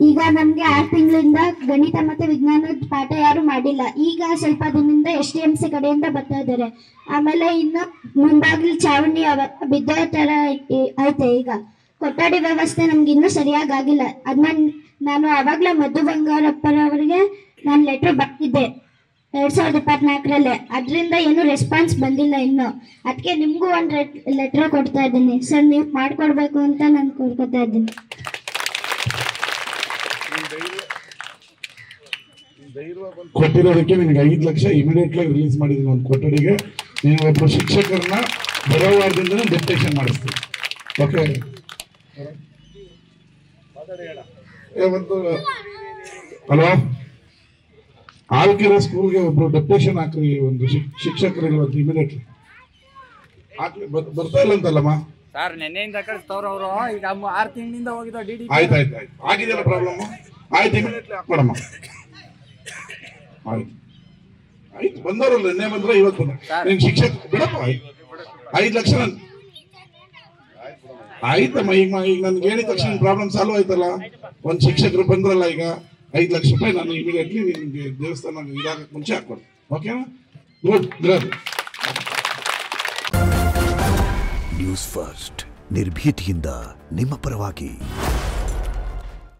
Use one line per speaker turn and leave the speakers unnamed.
ಈಗ ನಮ್ಗೆ 6 ತಿಂಗಳಿಂದ ಗಣಿತ ಮತ್ತೆ ವಿಜ್ಞಾನದ ಪಾಠ ಯಾರು ಮಾಡಿಲ್ಲ. ಈಗ ಸ್ವಲ್ಪ ದಿನದಿಂದ SDMC ಕಡೆಯಿಂದ ಬರ್ತಾ ಇದ್ದಾರೆ. ಆಮೇಲೆ ಇನ್ನು ಮುಂಬಾಗಿಲು ಚಾವಣಿ ಬಿದ್ದೋ ತರ ಐತೆ. ಈಗ ಕೊಠಡಿ ವ್ಯವಸ್ಥೆ ನಮ್ಗೆ ಇನ್ನೂ ಸರಿಯಾಗಿ ಆಗಿಲ್ಲ. ಅದನ್ನ ನಾನು ಅವಾಗಲೇ ಮಧು ಬಂಗಾರಪ್ಪರವರಿಗೆ ನಾನು ಲೆಟರ್ ಬರ್ತಿದ್ದೆ 2024ರಲ್ಲಿ. ಅದರಿಂದ ಏನು ರೆಸ್ಪಾನ್ಸ್ ಬಂದಿಲ್ಲ ಇನ್ನು. ಅದಕ್ಕೆ ನಿಮಗೂ ಒಂದು ಲೆಟರ್ ಕೊಡ್ತಾ ಇದ್ದೀನಿ ಸರ್, ನೀವು ಮಾಡಿಕೊಡ್ಬೇಕು ಅಂತ ನಾನು ಕೋರ್ಕೊತಾ ಇದ್ದೀನಿ.
ಕೊಟ್ಟಿರೋದಕ್ಕೆ ನಿನಗೆ 5 ಲಕ್ಷ ಇಮಿಡಿಯೇಟ್ಲಿ ರಿಲೀಸ್ ಮಾಡಿದ್ದೀನಿ ಒಂದು ಕೊಠಡಿಗೆ. ನೀನು ಒಬ್ಬರು ಶಿಕ್ಷಕರನ್ನ ಬರೋ ವಾರದಿಂದನೇ ಡೆಪ್ಟೇಷನ್ ಮಾಡಿಸ್ತೀನಿ. ಓಕೆ, ಒಂದು ಹಲೋ, ಆಳ್ಕೆರೆ ಸ್ಕೂಲ್ಗೆ ಒಬ್ರು ಡೆಪ್ಟೇಷನ್ ಹಾಕ್ರಿ, ಒಂದು ಶಿಕ್ಷಕರಿಗೆ ಒಂದು ಇಮಿಡಿಯೇಟ್ಲಿ ಹಾಕ್ಲಿ. ಬರ್ತಾ ಇಲ್ಲ ಅಂತಲ್ಲಮ್ಮ
ಸರ್, ನೆನ್ನೆಯಿಂದ ಕಳಿಸ್ತವ್ರು ಅವರು. ಈಗ 6 ತಿಂಗಳಿಂದ ಹೋಗಿದ್ದ DD.
ಆಯ್ತು ಆಗಿದೆಯಲ್ಲ ಪ್ರಾಬ್ಲಮ್. ಆಯ್ತು, ಇಮಿಡಿಯೇಟ್ಲಿ ಹಾಕೊಡಮ್ಮ. ಆಯ್ತು ಬಂದವರಲ್ಲ, ನಿನ್ನೆ ಬಂದ್ರೆ ಇವತ್ತು ಬಂದ ನಿನ್ ಶಿಕ್ಷಕ ಬಿಡಪ್ಪ. 5 ಲಕ್ಷ ಆಯ್ತಮ್ಮ. ಈಗ ನನ್ಗೆ ಹೇಳಿದ ತಕ್ಷಣ ಪ್ರಾಬ್ಲಮ್ ಸಾಲ್ವ್ ಆಯ್ತಲ್ಲ. ಒಂದು ಶಿಕ್ಷಕರು ಬಂದ್ರಲ್ಲ, ಈಗ 5 ಲಕ್ಷ ರೂಪಾಯಿ ನಾನು ಇಮಿಡಿಯೇಟ್ಲಿ ನಿಮ್ಗೆ ದೇವಸ್ಥಾನ ಇದಾಗಕ್ಕೆ ಮುಂಚೆ ಹಾಕೊಡ್ತೀನಿ. ಓಕೆನಾ? ಗುಡ್.
ನ್ಯೂಸ್ ಫಸ್ಟ್, ನಿರ್ಭೀತಿಯಿಂದ ನಿಮ್ಮ ಪರವಾಗಿ.